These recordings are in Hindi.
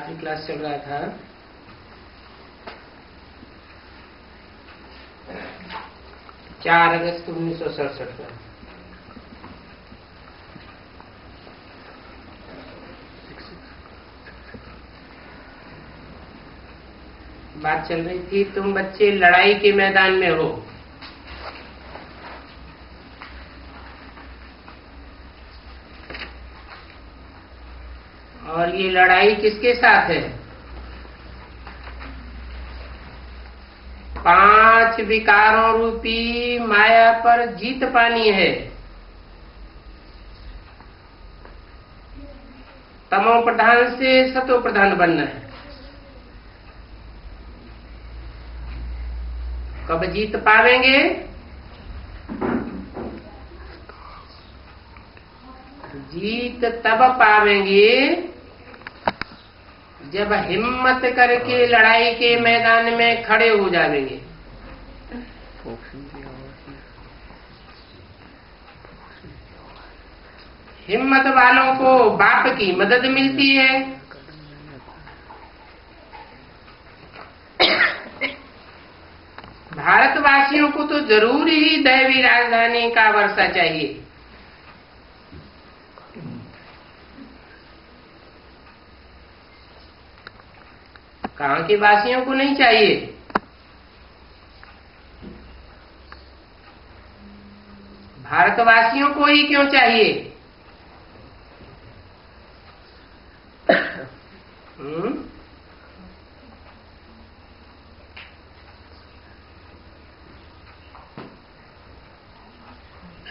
आखिरी क्लास चल रहा था 4 अगस्त 1967 का। बात चल रही थी, तुम बच्चे लड़ाई के मैदान में हो और ये लड़ाई किसके साथ है? 5 विकारों रूपी माया पर जीत पानी है। तमो प्रधान से सतो प्रधान बनना है। कब जीत पावेंगे? जीत तब पावेंगे जब हिम्मत करके लड़ाई के मैदान में खड़े हो जाएंगे। हिम्मत वालों को बाप की मदद मिलती है। भारतवासियों को तो जरूर ही दैवी राजधानी का वर्षा चाहिए। कहां के वासियों को नहीं चाहिए? भारतवासियों को ही क्यों चाहिए?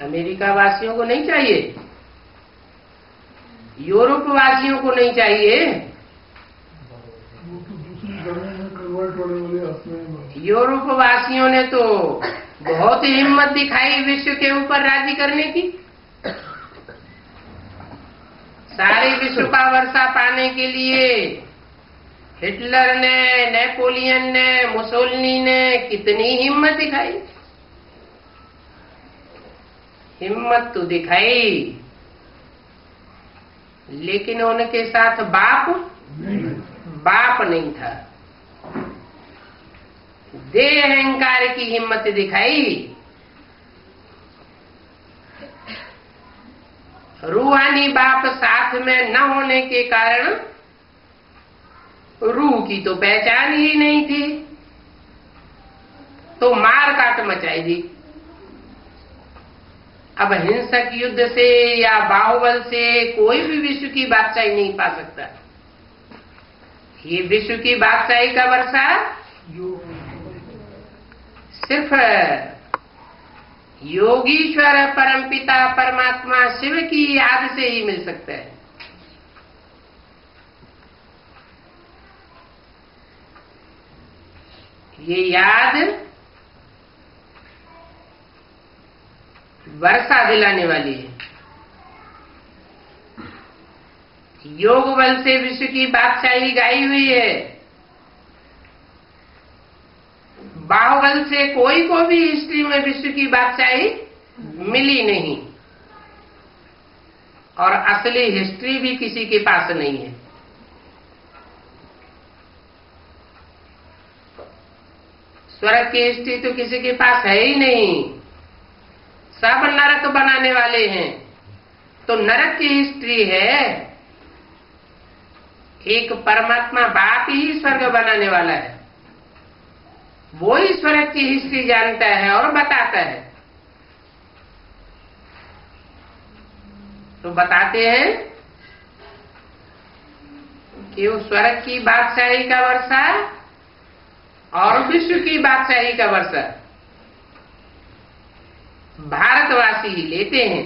अमेरिका वासियों को नहीं चाहिए? यूरोप वासियों को नहीं चाहिए? यूरोप वासियों ने तो बहुत हिम्मत दिखाई विश्व के ऊपर राज्य करने की। सारे विश्व का वर्षा पाने के लिए हिटलर ने, नेपोलियन ने, मुसोलिनी ने कितनी हिम्मत दिखाई। हिम्मत तो दिखाई, लेकिन उनके साथ बाप नहीं था। देह अहंकार की हिम्मत दिखाई। रूहानी बाप साथ में न होने के कारण रूह की तो पहचान ही नहीं थी, तो मार काट मचाई दी। अब हिंसक युद्ध से या बाहुबल से कोई भी विश्व की बादशाही नहीं पा सकता। ये विश्व की बादशाही का वर्षा सिर्फ योगीश्वर परमपिता परमात्मा शिव की याद से ही मिल सकता है। ये याद वर्षा दिलाने वाली है। योग बल से विश्व की बादशाही गाई हुई है। बाहुबल से कोई को भी हिस्ट्री में विश्व की बादशाही मिली नहीं, और असली हिस्ट्री भी किसी के पास नहीं है। स्वर्ग की हिस्ट्री तो किसी के पास है ही नहीं। सब नरक बनाने वाले हैं। तो नरक की हिस्ट्री है, एक परमात्मा बाप ही स्वर्ग बनाने वाला है। वो ही स्वर्ग की हिस्ट्री जानता है और बताता है। तो बताते हैं कि वो स्वर्ग की बादशाही का वर्षा और विश्व की बादशाही का वर्षा भारतवासी ही लेते हैं।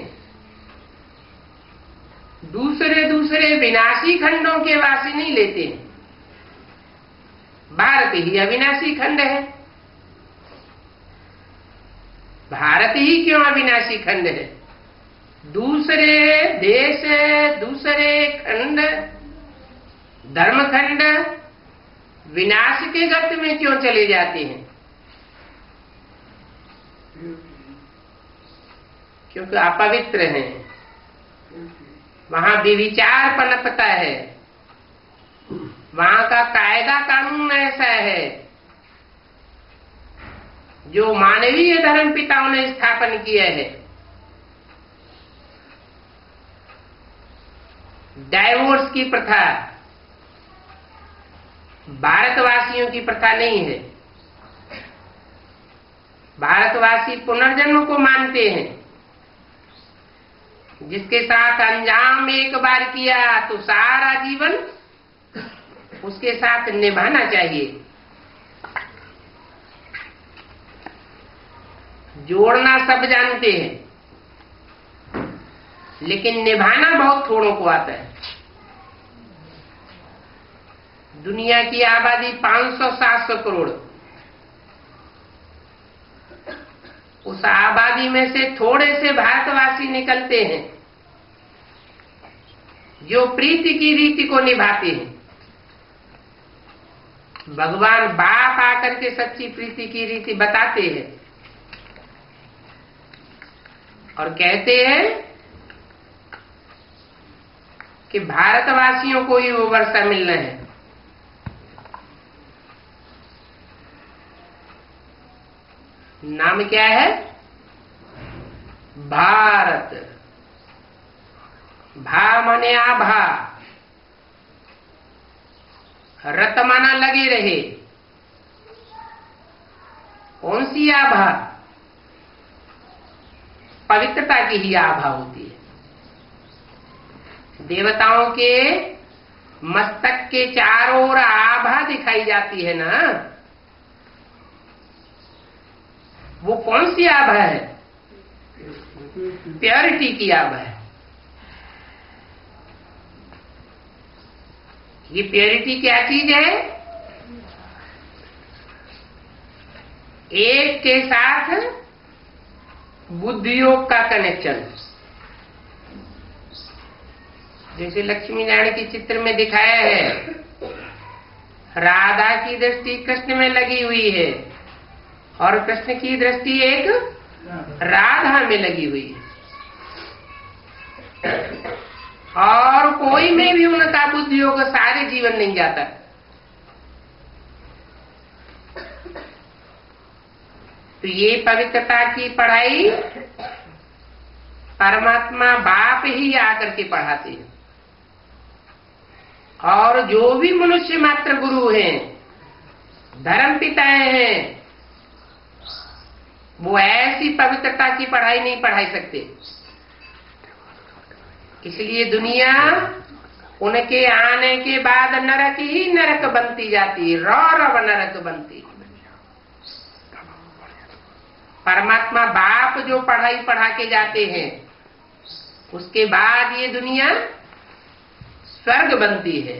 दूसरे विनाशी खंडों के वासी नहीं लेते हैं। भारत ही अविनाशी खंड है। भारत ही क्यों अविनाशी खंड है? दूसरे देश, दूसरे खंड, धर्मखंड विनाश के गत में क्यों चले जाते हैं? क्योंकि अपवित्र हैं। वहां व्यभिचार पनपता है, वहां का कायदा कानून ऐसा है जो मानवीय धर्म पिताओं ने स्थापन किया है। डाइवोर्स की प्रथा भारतवासियों की प्रथा नहीं है। भारतवासी पुनर्जन्म को मानते हैं। जिसके साथ अंजाम एक बार किया तो सारा जीवन उसके साथ निभाना चाहिए। जोड़ना सब जानते हैं, लेकिन निभाना बहुत थोड़ों को आता है। दुनिया की आबादी 500-700 करोड़। उस आबादी में से थोड़े से भारतवासी निकलते हैं जो प्रीति की रीति को निभाते हैं। भगवान बाप आकर के सच्ची प्रीति की रीति बताते हैं और कहते हैं कि भारतवासियों को ही वो वर्षा मिलना है। नाम क्या है? भारत। भा माने आभा, रत माना लगे रहे। कौन सी आभा? पवित्रता की ही आभा होती है। देवताओं के मस्तक के चारों ओर आभा दिखाई जाती है ना, वो कौन सी आभा है? प्योरिटी की आभा है। ये प्योरिटी क्या चीज है? एक के साथ बुद्धि योग का कनेक्शन। जैसे लक्ष्मी नारायण के चित्र में दिखाया है, राधा की दृष्टि कृष्ण में लगी हुई है और कृष्ण की दृष्टि एक राधा में लगी हुई है। और कोई में भी उनका बुद्धि योग सारे जीवन नहीं जाता। तो ये पवित्रता की पढ़ाई परमात्मा बाप ही आकर के पढ़ाते हैं। और जो भी मनुष्य मात्र गुरु हैं, धर्म पिताएं हैं, वो ऐसी पवित्रता की पढ़ाई नहीं पढ़ा सकते। इसलिए दुनिया उनके आने के बाद नरक ही नरक बनती जाती है, रौरव नरक बनती। परमात्मा बाप जो पढ़ाई पढ़ा के जाते हैं, उसके बाद ये दुनिया स्वर्ग बनती है।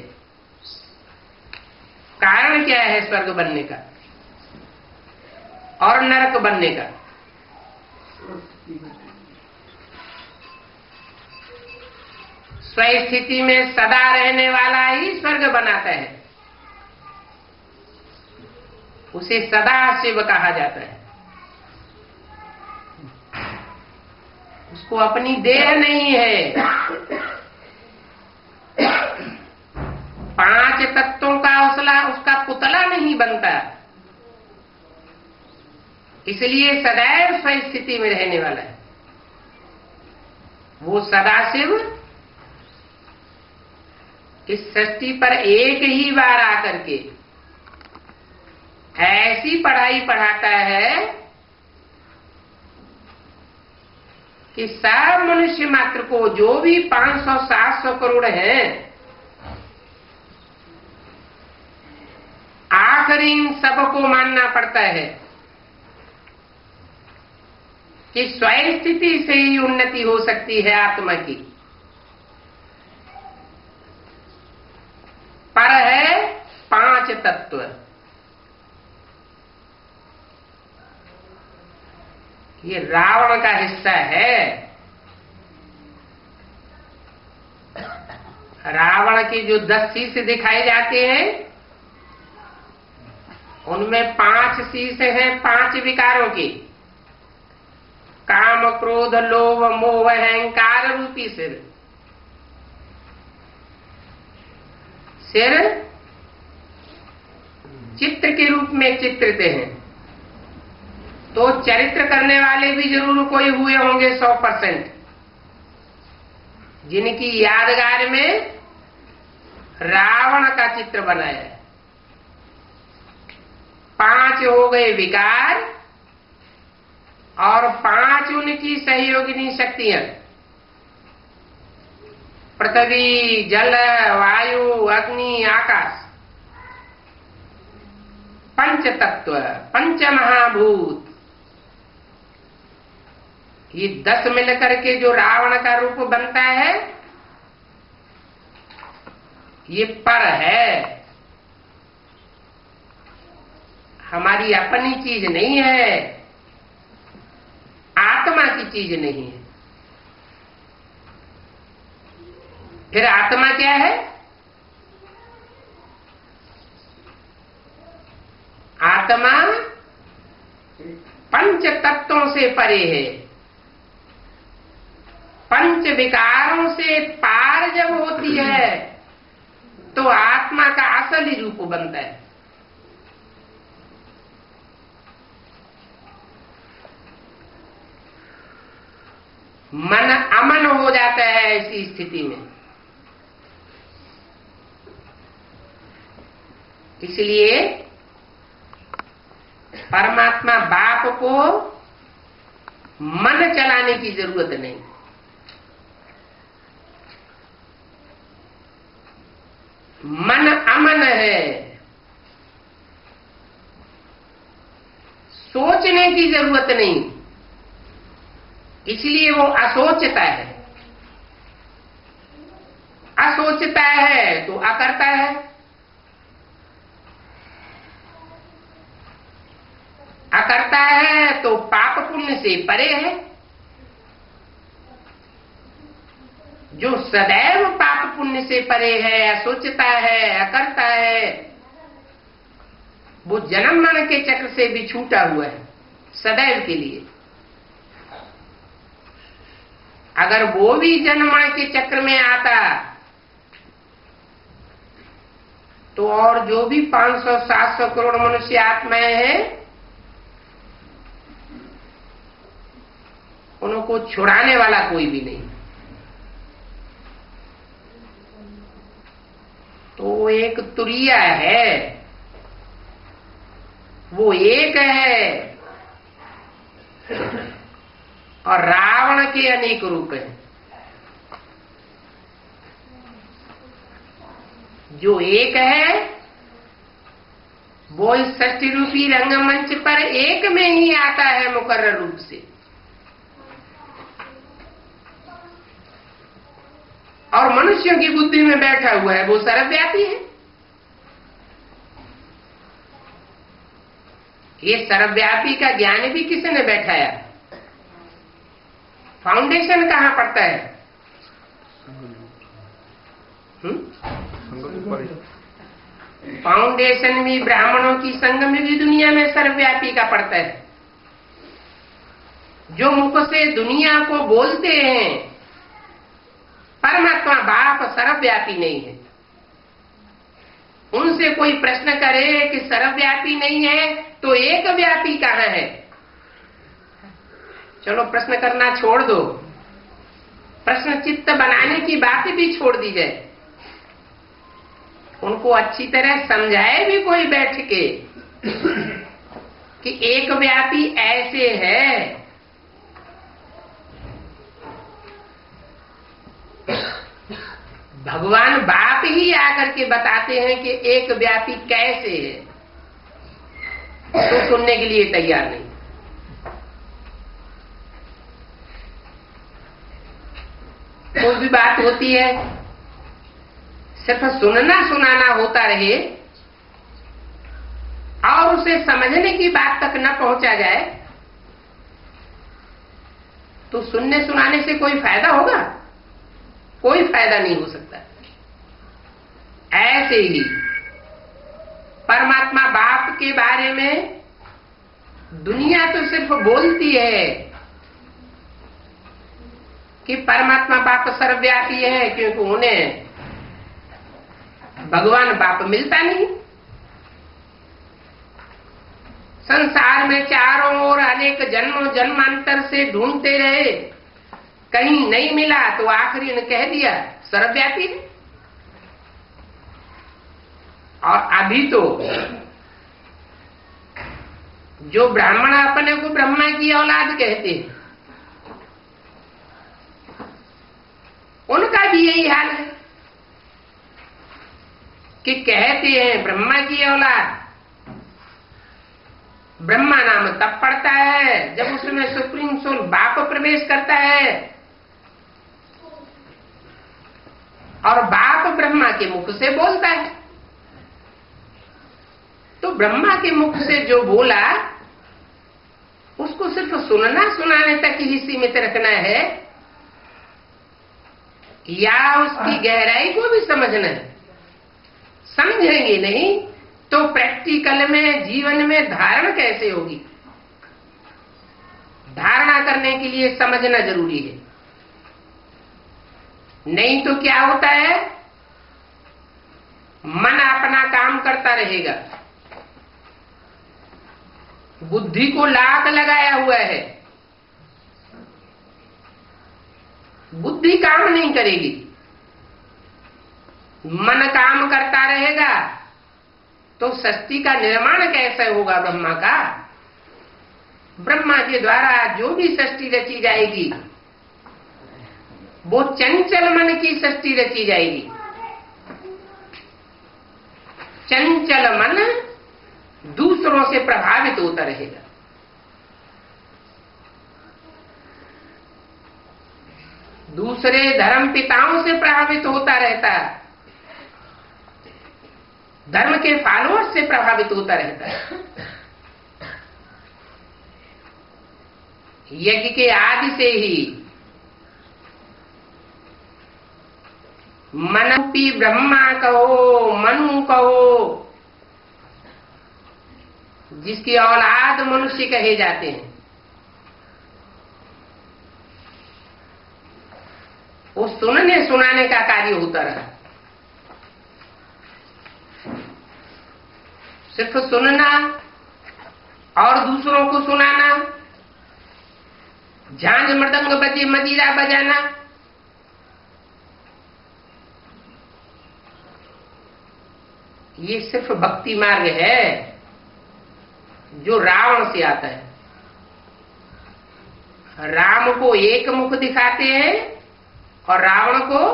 कारण क्या है स्वर्ग बनने का और नरक बनने का? स्वस्थिति में सदा रहने वाला ही स्वर्ग बनाता है। उसे सदा शिव कहा जाता है। उसको अपनी देह नहीं है। 5 तत्वों का उसका पुतला नहीं बनता, इसलिए सदैव स्वस्थिति में रहने वाला है। वो सदाशिव इस सृष्टि पर एक ही बार आकर के ऐसी पढ़ाई पढ़ाता है कि सब मनुष्य मात्र को, जो भी 500-700 करोड़ हैं, आखिर इन सबको मानना पड़ता है कि स्वयं स्थिति से ही उन्नति हो सकती है आत्मा की। पर है 5 तत्व। ये रावण का हिस्सा है। रावण के जो 10 शीश दिखाए जाते हैं, उनमें 5 शीश हैं 5 विकारों की। काम, क्रोध, लोभ, मोह, अहंकार रूपी सिर। सिर चित्र के रूप में चित्रित हैं, तो चरित्र करने वाले भी जरूर कोई हुए होंगे 100%, जिनकी यादगार में रावण का चित्र बनाया है। 5 हो गए विकार और 5 उनकी सहयोगिनी शक्तियां, पृथ्वी, जल, वायु, अग्नि, आकाश, पंच तत्व, पंच महाभूत, ये 10 मिलकर के जो रावण का रूप बनता है, ये पर है, हमारी अपनी चीज नहीं है, आत्मा की चीज नहीं है। फिर आत्मा क्या है? आत्मा पंच तत्वों से परे है, पंच विकारों से पार जब होती है तो आत्मा का असली रूप बनता है। मन अमन हो जाता है ऐसी स्थिति में। इसलिए परमात्मा बाप को मन चलाने की जरूरत नहीं। मन अमन है, सोचने की जरूरत नहीं, इसलिए वो असोचता है। असोचता है तो अकर्ता है, अकर्ता है तो पाप पुण्य से परे है। जो सदैव पाप पुण्य से परे है, असोचता है, अकर्ता है, वो जन्म मरण के चक्र से भी छूटा हुआ है सदैव के लिए। अगर वो भी जन्म मरण के चक्र में आता तो और जो भी 500-700 करोड़ मनुष्य आत्माएं हैं, उनको छुड़ाने वाला कोई भी नहीं। तो एक तुरिया है, वो एक है, और रावण के अनेक रूप हैं। जो एक है वो इस षष्ठी रूपी रंगमंच पर एक में ही आता है मुकर्रर रूप से, और मनुष्यों की बुद्धि में बैठा हुआ है, वो सर्वव्यापी है। ये सर्वव्यापी का ज्ञान भी किसने बैठाया? फाउंडेशन कहां पड़ता है? फाउंडेशन भी ब्राह्मणों की संगम की दुनिया में सर्वव्यापी का पड़ता है। जो मुख से दुनिया को बोलते हैं, परमात्मा बाप सर्वव्यापी नहीं है। उनसे कोई प्रश्न करे कि सर्वव्यापी नहीं है तो एक व्यापी कहां है? चलो प्रश्न करना छोड़ दो, प्रश्न चित्त बनाने की बात भी छोड़ दी जाए। उनको अच्छी तरह समझाए भी कोई बैठ के कि एक व्यापी ऐसे है। भगवान बाप ही आकर के बताते हैं कि एक व्यापी कैसे है, तो सुनने के लिए तैयार नहीं। कोई भी बात होती है, सिर्फ सुनना सुनाना होता रहे और उसे समझने की बात तक न पहुंचा जाए तो सुनने सुनाने से कोई फायदा होगा? कोई फायदा नहीं हो सकता। ऐसे ही परमात्मा बाप के बारे में दुनिया तो सिर्फ बोलती है कि परमात्मा बाप सर्वव्यापी है, क्योंकि उन्हें भगवान बाप मिलता नहीं। संसार में चारों ओर अनेक जन्मों जन्मांतर से ढूंढते रहे, कहीं नहीं मिला तो आखिरी ने कह दिया सर्वव्यापी है। और अभी तो जो ब्राह्मण अपने को ब्रह्मा की औलाद कहते हैं, उनका भी यही हाल है कि कहते हैं ब्रह्मा की औलाद। ब्रह्मा नाम तब पड़ता है जब उसमें सुप्रीम सोल बाप प्रवेश करता है, और बाप ब्रह्मा के मुख से बोलता है। तो ब्रह्मा के मुख से जो बोला उसको सिर्फ सुनना सुनाने तक ही सीमित रखना है, या उसकी गहराई को भी समझना है? समझेंगे नहीं तो प्रैक्टिकल में जीवन में धारणा कैसे होगी? धारणा करने के लिए समझना जरूरी है, नहीं तो क्या होता है, मन अपना काम करता रहेगा, बुद्धि को लात लगाया हुआ है, बुद्धि काम नहीं करेगी, मन काम करता रहेगा, तो सृष्टि का निर्माण कैसे होगा ब्रह्मा का? ब्रह्मा के द्वारा जो भी सृष्टि रची जाएगी वो चंचल मन की सृष्टि रची जाएगी। चंचल मन दूसरों से प्रभावित होता रहेगा। दूसरे धर्म पिताओं से प्रभावित होता रहता है, धर्म के फॉलोअर्स से प्रभावित होता रहता है। यज्ञ के आदि से ही मनूपी ब्रह्मा कहो, मनु कहो, जिसकी औलाद मनुष्य कहे जाते हैं, वो सुनने सुनाने का कार्य होता रहा। सिर्फ सुनना और दूसरों को सुनाना, झांझ मृदंग बजे मजीरा बजाना, ये सिर्फ भक्ति मार्ग है जो रावण से आता है। राम को एक मुख दिखाते हैं और रावण को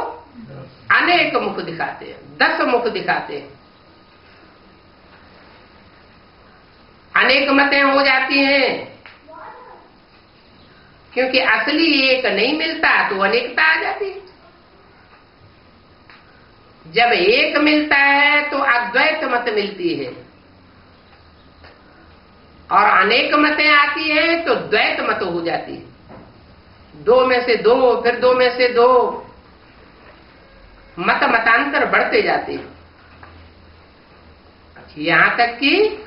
अनेक मुख दिखाते हैं, 10 मुख दिखाते हैं। अनेक मतें हो जाती हैं, क्योंकि असली एक नहीं मिलता तो अनेकता आ जाती है। जब एक मिलता है तो अद्वैत मत मिलती है, और अनेक मतें आती हैं तो द्वैत मत हो जाती है। 2 में से 2, फिर 2 में से 2, मतांतर बढ़ते जाते हैं, यहां तक कि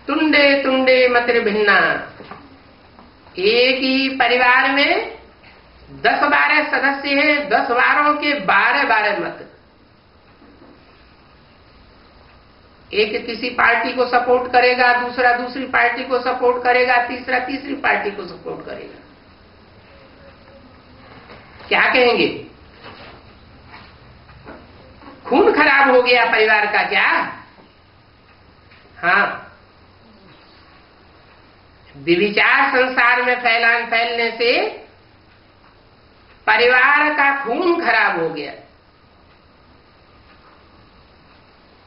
तुंडे तुंडे मत भिन्ना। एक ही परिवार में 10-12 सदस्य हैं, 10-12 के 12-12 मत। एक किसी पार्टी को सपोर्ट करेगा, दूसरा दूसरी पार्टी को सपोर्ट करेगा, तीसरा तीसरी पार्टी को सपोर्ट करेगा। क्या कहेंगे? खून खराब हो गया परिवार का क्या? हाँ, विचार संसार में फैलने से परिवार का खून खराब हो गया।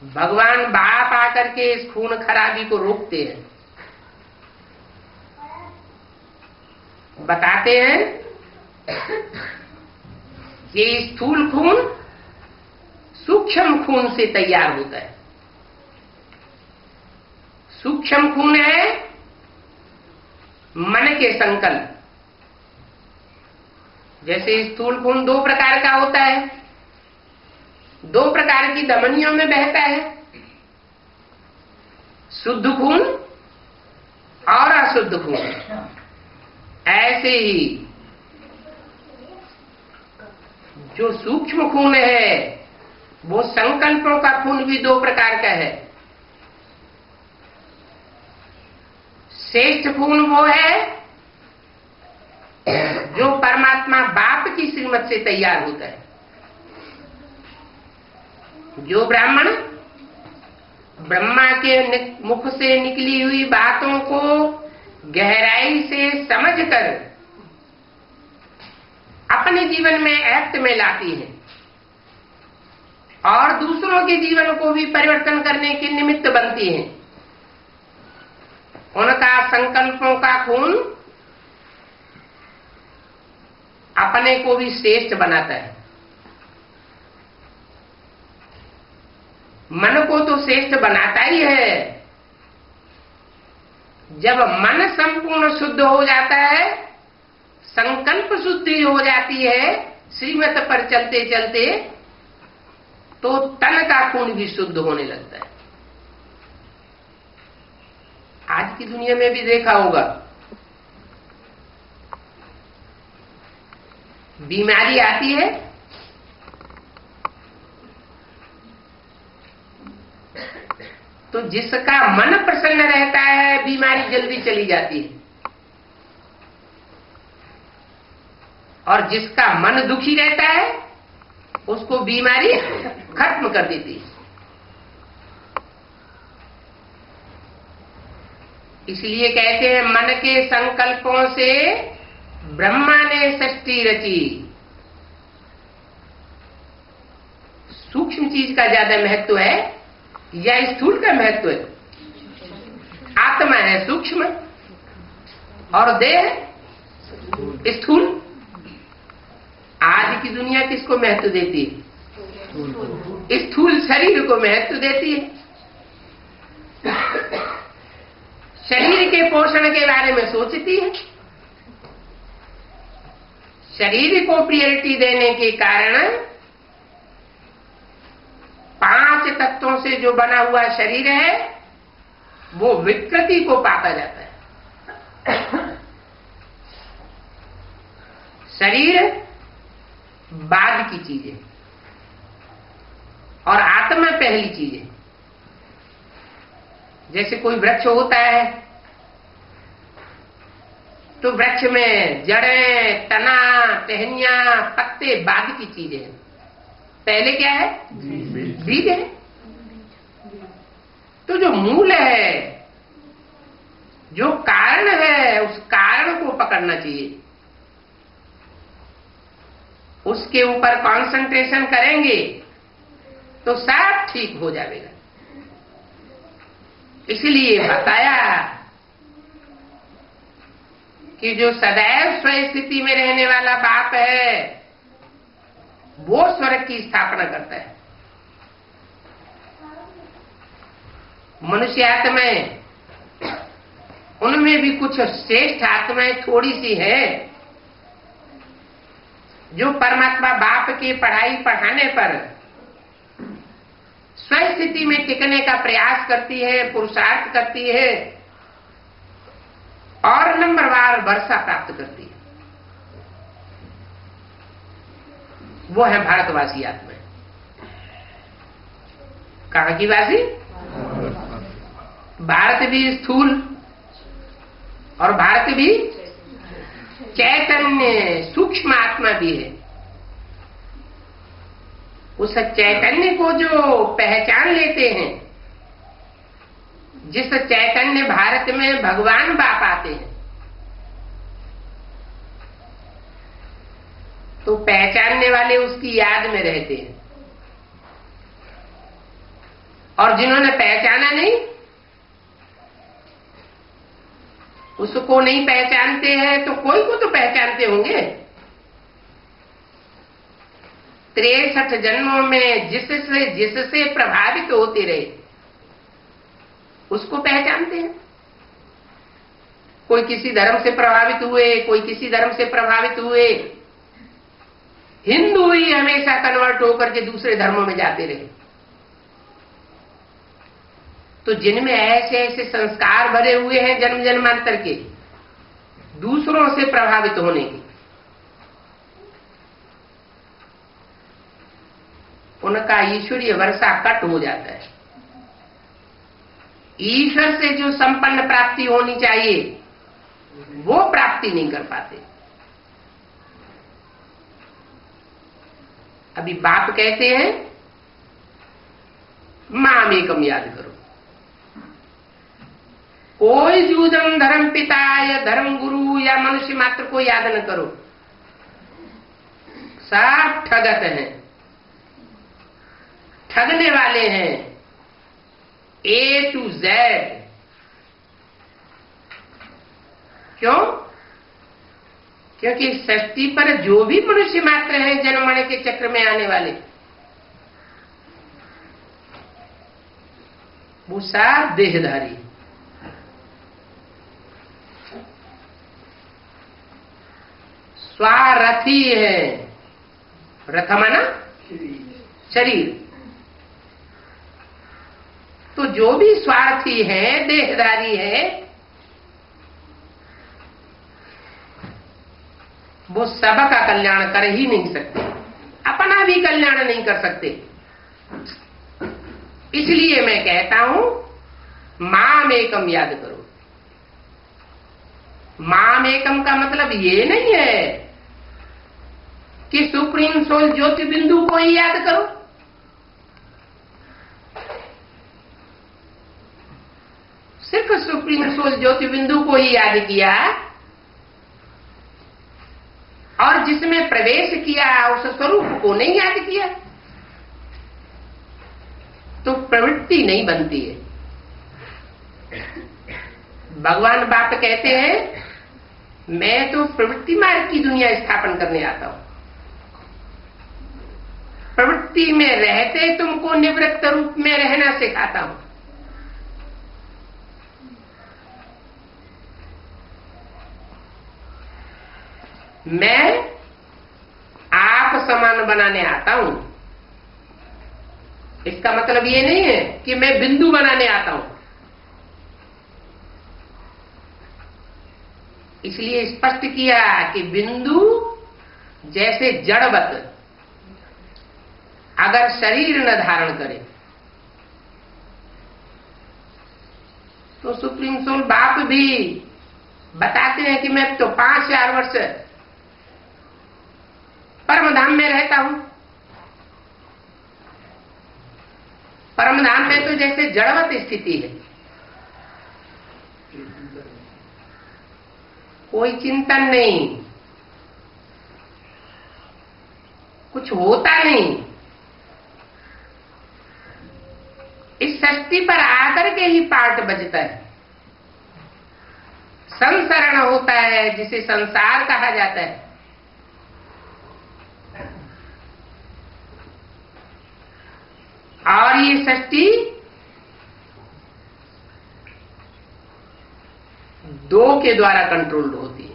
भगवान बाप आकर के इस खून खराबी को रोकते हैं, बताते हैं कि स्थूल खून सूक्ष्म खून से तैयार होता है। सूक्ष्म खून है मन के संकल्प। जैसे स्थूल खून 2 प्रकार का होता है, 2 प्रकार की धमनियों में बहता है, शुद्ध खून और अशुद्ध खून। ऐसे ही जो सूक्ष्म खून है वो संकल्पों का खून भी 2 प्रकार का है। श्रेष्ठ खून वो है जो परमात्मा बाप की श्रीमत से तैयार होता है। जो ब्राह्मण ब्रह्मा के मुख से निकली हुई बातों को गहराई से समझकर अपने जीवन में एक्ट में लाती है और दूसरों के जीवन को भी परिवर्तन करने के निमित्त बनती है, उनका संकल्पों का खून अपने को भी श्रेष्ठ बनाता है। मन को तो श्रेष्ठ बनाता ही है। जब मन संपूर्ण शुद्ध हो जाता है, संकल्प शुद्धि हो जाती है श्रीमत पर चलते चलते, तो तन का खून भी शुद्ध होने लगता है। आज की दुनिया में भी देखा होगा, बीमारी आती है तो जिसका मन प्रसन्न रहता है बीमारी जल्दी चली जाती है, और जिसका मन दुखी रहता है उसको बीमारी खत्म कर देती है। इसलिए कहते हैं मन के संकल्पों से ब्रह्मा ने सृष्टि रची। सूक्ष्म चीज का ज्यादा महत्व है या स्थूल का महत्व है? आत्मा है सूक्ष्म और देह स्थूल। आज की दुनिया किसको महत्व देती है? स्थूल शरीर को महत्व देती है। शरीर के पोषण के बारे में सोचती है। शरीर को प्रियोरिटी देने के कारण 5 तत्वों से जो बना हुआ शरीर है वो विकृति को पाता जाता है। शरीर बाद की चीज है और आत्मा पहली चीज है। जैसे कोई वृक्ष होता है तो वृक्ष में जड़ें, तना, टहनियां, पत्ते बाद की चीजें हैं। पहले क्या है? बीज है। तो जो मूल है, जो कारण है, उस कारण को पकड़ना चाहिए। उसके ऊपर कंसंट्रेशन करेंगे तो सब ठीक हो जाएगा। इसलिए बताया कि जो सदैव स्व स्थिति में रहने वाला बाप है वो स्वर्ग की स्थापना करता है। मनुष्य आत्माएं, उनमें भी कुछ श्रेष्ठ आत्माएं थोड़ी सी है जो परमात्मा बाप की पढ़ाई पढ़ाने पर स्वस्थिति में टिकने का प्रयास करती है, पुरुषार्थ करती है और नंबरवार वर्षा प्राप्त करती है। वो है भारतवासी आत्मा। कहां की वासी? भारत भी स्थूल और भारत भी चैतन्य सूक्ष्म आत्मा भी है। उस चैतन्य को जो पहचान लेते हैं, जिस चैतन्य भारत में भगवान बाप आते हैं, तो पहचानने वाले उसकी याद में रहते हैं। और जिन्होंने पहचाना नहीं, उसको नहीं पहचानते हैं तो कोई को तो पहचानते होंगे। 63 जन्मों में जिससे प्रभावित होते रहे उसको पहचानते हैं। कोई किसी धर्म से प्रभावित हुए, कोई किसी धर्म से प्रभावित हुए, हिंदू ही हमेशा कन्वर्ट होकर के दूसरे धर्मों में जाते रहे। तो जिनमें ऐसे ऐसे संस्कार भरे हुए हैं जन्म जन्मांतर के, दूसरों से प्रभावित होने के, उनका ईश्वरीय वर्षा कट हो जाता है। ईश्वर से जो संपन्न प्राप्ति होनी चाहिए वो प्राप्ति नहीं कर पाते। अभी बाप कहते हैं मामेकम याद करो। कोई जूदम धर्म पिता या धर्म गुरु या मनुष्य मात्र को याद न करो, सब ठगत हैं, ठगने वाले हैं A to Z। क्यों? क्योंकि सृष्टि पर जो भी मनुष्य मात्र हैं जन्म मरण के चक्र में आने वाले, वो सब देहधारी, स्वारथी है। रथ माना शरीर। तो जो भी स्वार्थी है, देहधारी है, वो सबका कल्याण कर ही नहीं सकते, अपना भी कल्याण नहीं कर सकते। इसलिए मैं कहता हूं मामेकम याद करो। मामेकम का मतलब ये नहीं है कि सुप्रीम सोल ज्योति बिंदु को ही याद करो। सिर्फ सुप्रीम सोल ज्योति बिंदु को ही याद किया और जिसमें प्रवेश किया उस स्वरूप को नहीं याद किया तो प्रवृत्ति नहीं बनती है। भगवान बाप कहते हैं मैं तो प्रवृत्ति मार्ग की दुनिया स्थापन करने आता हूं। प्रवृत्ति में रहते तुमको निवृत्त रूप में रहना सिखाता हूं। मैं आप समान बनाने आता हूं। इसका मतलब ये नहीं है कि मैं बिंदु बनाने आता हूं। इसलिए स्पष्ट किया कि बिंदु जैसे जड़वत अगर शरीर न धारण करे तो सुप्रीम सोल बाप भी बताते हैं कि मैं तो 5000 वर्ष परम धाम में रहता हूं। परम धाम में तो जैसे जड़वत स्थिति है, कोई चिंतन नहीं, कुछ होता नहीं। इस सृष्टि पर आकर के ही पार्ट बजता है, संसरण होता है जिसे संसार कहा जाता है। और ये सृष्टि दो के द्वारा कंट्रोल्ड होती है।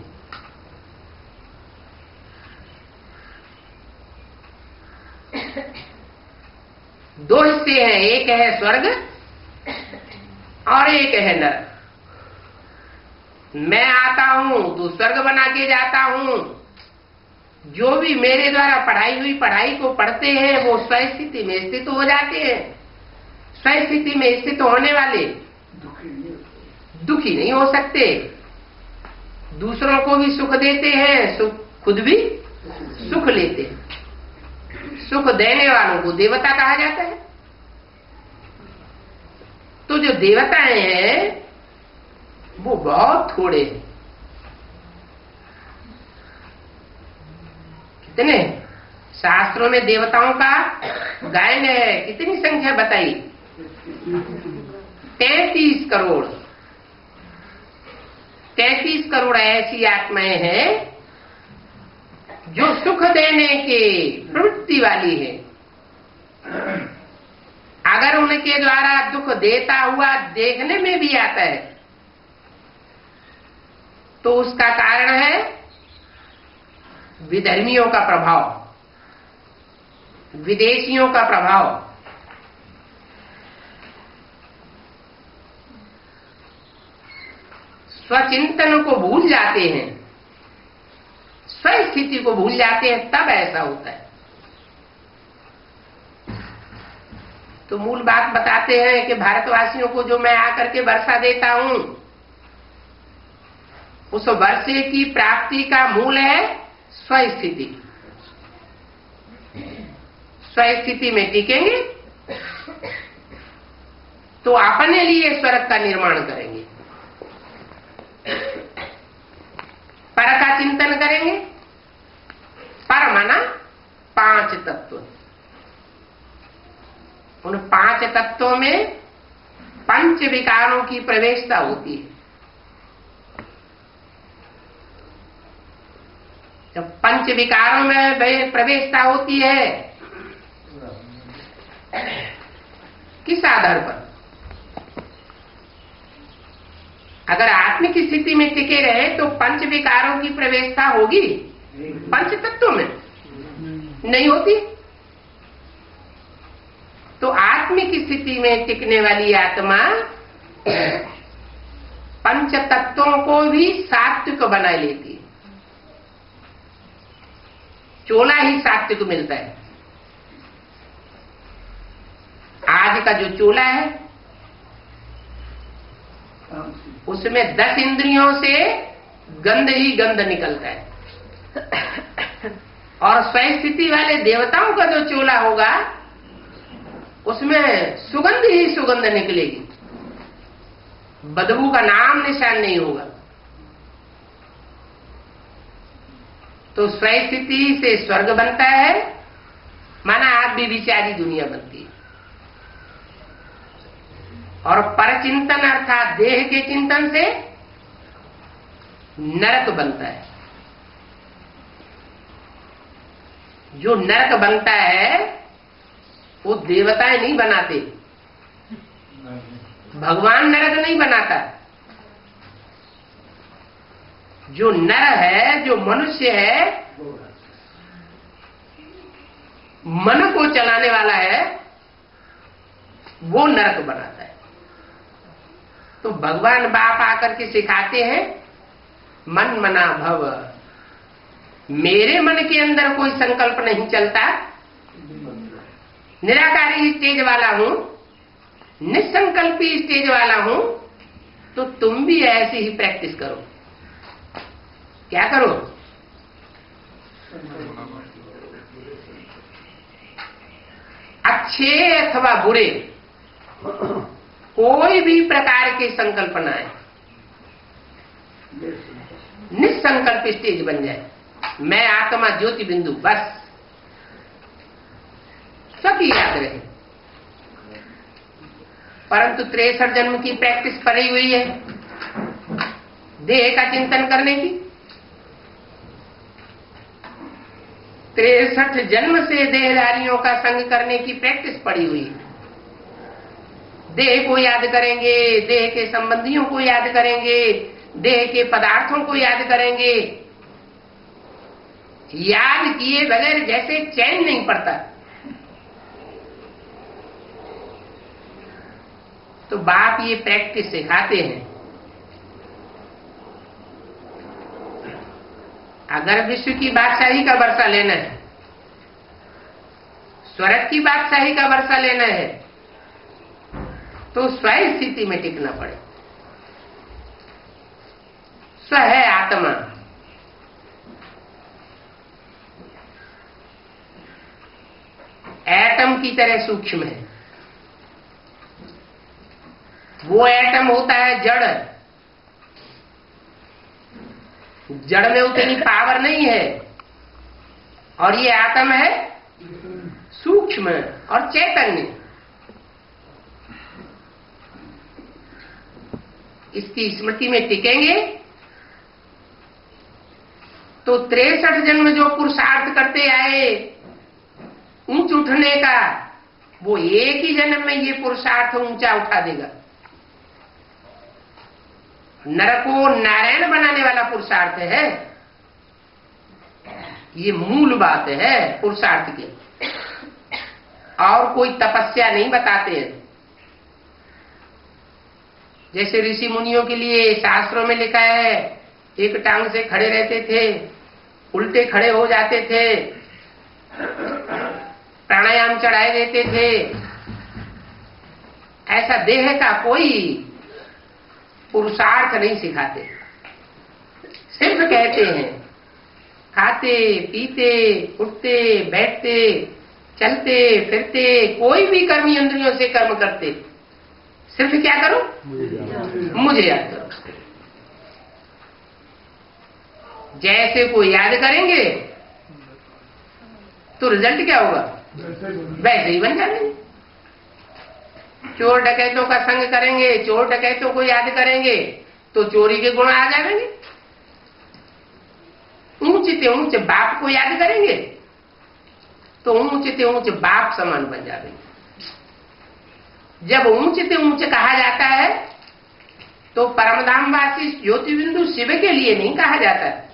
दो हिस्से हैं, एक है स्वर्ग और एक है नरक। मैं आता हूं तो स्वर्ग बना के जाता हूं। जो भी मेरे द्वारा पढ़ाई हुई पढ़ाई को पढ़ते हैं वो स्वस्थिति में स्थित हो जाते हैं। स्वस्थिति में स्थित होने वाले दुखी नहीं हो सकते, दूसरों को भी सुख देते हैं, खुद भी सुख लेते हैं। सुख देने वालों को देवता कहा जाता है। तो जो देवताएं हैं वो बहुत थोड़े हैं। कितने शास्त्रों में देवताओं का गायन है, कितनी संख्या बताई? 33 करोड़। 33 करोड़ ऐसी आत्माएं हैं जो सुख देने के प्रवृत्ति वाली है। अगर उनके द्वारा दुख देता हुआ देखने में भी आता है तो उसका कारण है विधर्मियों का प्रभाव, विदेशियों का प्रभाव। स्वचिंतन को भूल जाते हैं, स्वस्थिति को भूल जाते हैं, तब ऐसा होता है। तो मूल बात बताते हैं कि भारतवासियों को जो मैं आकर के वर्षा देता हूं, उस वर्षे की प्राप्ति का मूल है स्वस्थिति। स्वस्थिति में टिकेंगे तो अपने लिए स्वर्ग का निर्माण करेंगे। पर का चिंतन करेंगे। पर माना 5 तत्व। उन 5 तत्वों में पंच विकारों की प्रवेशता होती है। जब पंच विकारों में प्रवेशता होती है, किस आधार पर? अगर आत्मिक स्थिति में टिके रहे तो पंच विकारों की प्रवेशता होगी, पंच तत्वों में नहीं होती। तो आत्मिक स्थिति में टिकने वाली आत्मा पंच तत्वों को भी सात्विक बना लेती है। चोला ही सात्विक मिलता है। आज का जो चोला है उसमें 10 इंद्रियों से गंध ही गंध निकलता है, और स्वस्थिति वाले देवताओं का जो चोला होगा उसमें सुगंध ही सुगंध निकलेगी, बदबू का नाम निशान नहीं होगा। तो स्वस्थिति से स्वर्ग बनता है, माना आप भी विचारी दुनिया बनती है। और परचिंतन अर्थात देह के चिंतन से नरक बनता है। जो नरक बनता है वो देवताएं नहीं बनाते, भगवान नरक नहीं बनाता। जो नर है, जो मनुष्य है, मन को चलाने वाला है, वो नरक बनाता है। तो भगवान बाप आकर के सिखाते हैं मन मना भव। मेरे मन के अंदर कोई संकल्प नहीं चलता, निराकारी स्टेज वाला हूं, निसंकल्पी स्टेज वाला हूं। तो तुम भी ऐसी ही प्रैक्टिस करो। क्या करो? अच्छे अथवा बुरे कोई भी प्रकार की संकल्पनाएं निसंकल्प स्टेज बन जाए। मैं आत्मा ज्योति बिंदु, बस सब याद रहे। परंतु 63 जन्म की प्रैक्टिस पड़ी हुई है देह का चिंतन करने की। 63 जन्म से देहधारियों का संग करने की प्रैक्टिस पड़ी हुई है। देह को याद करेंगे, देह के संबंधियों को याद करेंगे, देह के पदार्थों को याद करेंगे। याद किए बगैर जैसे चैन नहीं पड़ता। तो बाप ये प्रैक्टिस सिखाते हैं। अगर विश्व की बादशाही का वर्षा लेना है, स्वर्ग की बादशाही का वर्षा लेना है, तो स्व स्थिति में टिकना पड़े। स्व है आत्मा। एटम की तरह सूक्ष्म है। वो एटम होता है जड़। जड़ में उतनी पावर नहीं है, और ये आत्मा है सूक्ष्म और चैतन्य। इसकी स्मृति में टिकेंगे तो 63 जन्म जो पुरुषार्थ करते आए ऊंच उठने का, वो एक ही जन्म में ये पुरुषार्थ ऊंचा उठा देगा। नर को नारायण बनाने वाला पुरुषार्थ है। ये मूल बात है पुरुषार्थ की। और कोई तपस्या नहीं बताते हैं। जैसे ऋषि मुनियों के लिए शास्त्रों में लिखा है, एक टांग से खड़े रहते थे, उल्टे खड़े हो जाते थे, प्राणायाम चढ़ाए देते थे, ऐसा देह का कोई पुरुषार्थ नहीं सिखाते, सिर्फ कहते हैं खाते पीते उठते बैठते चलते फिरते कोई भी कर्म इंद्रियों से कर्म करते, सिर्फ क्या करो, मुझे याद करो। जैसे को याद करेंगे तो रिजल्ट क्या होगा, वैसे ही बन जाएंगे। चोर डकैतों का संग करेंगे, चोर डकैतों को याद करेंगे तो चोरी के गुण आ जाएंगे। ऊंचे ऊंचे बाप को याद करेंगे तो ऊंचे ऊंचे बाप समान बन जाएंगे। जब ऊंचे ऊंचे कहा जाता है तो परमधामवासी ज्योति बिंदु शिव के लिए नहीं कहा जाता है,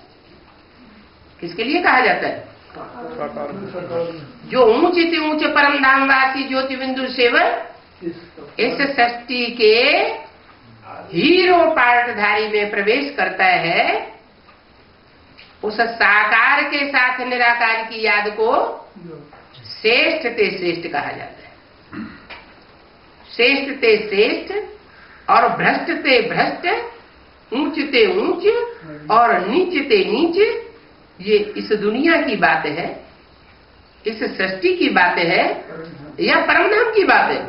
किसके लिए कहा जाता है, जो ऊंचे ऊंचे परमधामवासी ज्योति बिंदु शिव इस सृष्टि के हीरो पार्टधारी में प्रवेश करता है, उस साकार के साथ निराकार की याद को श्रेष्ठ ते श्रेष्ठ कहा जाता है। श्रेष्ठ ते श्रेष्ठ और भ्रष्ट ते भ्रष्ट, ऊंच ते ऊंच और नीच ते नीच, ये इस दुनिया की बात है, इस सृष्टि की बात है या परमधाम की बात है।